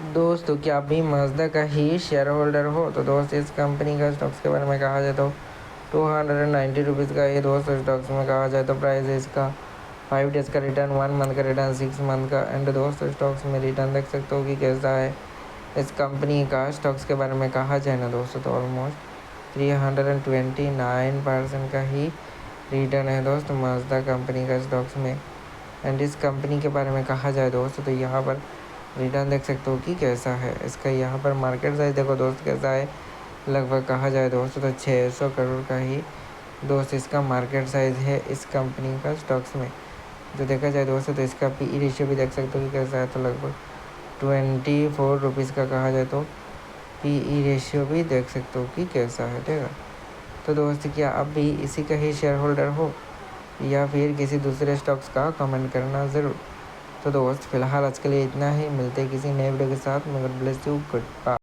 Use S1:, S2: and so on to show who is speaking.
S1: दोस्तों क्या आप भी माज़दा का ही शेयर होल्डर हो? तो दोस्त इस कंपनी का स्टॉक्स के बारे में कहा जाए तो 290 रुपीज़ का ये दोस्त स्टॉक्स में कहा जाए तो प्राइस है इसका 5 डेज़ का रिटर्न, 1 मंथ का रिटर्न, 6 मंथ का। एंड दोस्त स्टॉक्स में रिटर्न देख सकते हो कि कैसा है इस कंपनी का। स्टॉक्स के बारे में कहा जाए ना दोस्तों तो ऑलमोस्ट 329% का ही रिटर्न है दोस्त माज़दा कंपनी का स्टॉक्स में। एंड इस कंपनी के बारे में कहा जाए दोस्तों तो यहाँ पर रिटर्न देख सकते हो कि कैसा है इसका। यहाँ पर मार्केट साइज देखो दोस्त कैसा है, लगभग कहा जाए दोस्तों तो 600 करोड़ का ही दोस्त इसका मार्केट साइज है इस कंपनी का स्टॉक्स में। जो देखा जाए दोस्तों तो इसका पी रेशियो भी देख सकते हो कि कैसा है, तो लगभग 24 रुपीज़ का कहा जाए तो पी रेशियो भी देख सकते हो कि कैसा है, ठीक है। तो दोस्त क्या आप भी इसी का ही शेयर होल्डर हो या फिर किसी दूसरे स्टॉक्स का कमेंट करना ज़रूर। तो दोस्त फिलहाल आज के लिए इतना ही, मिलते हैं किसी नए वीडियो के साथ। मगर ब्लेस यू, गुड बाय।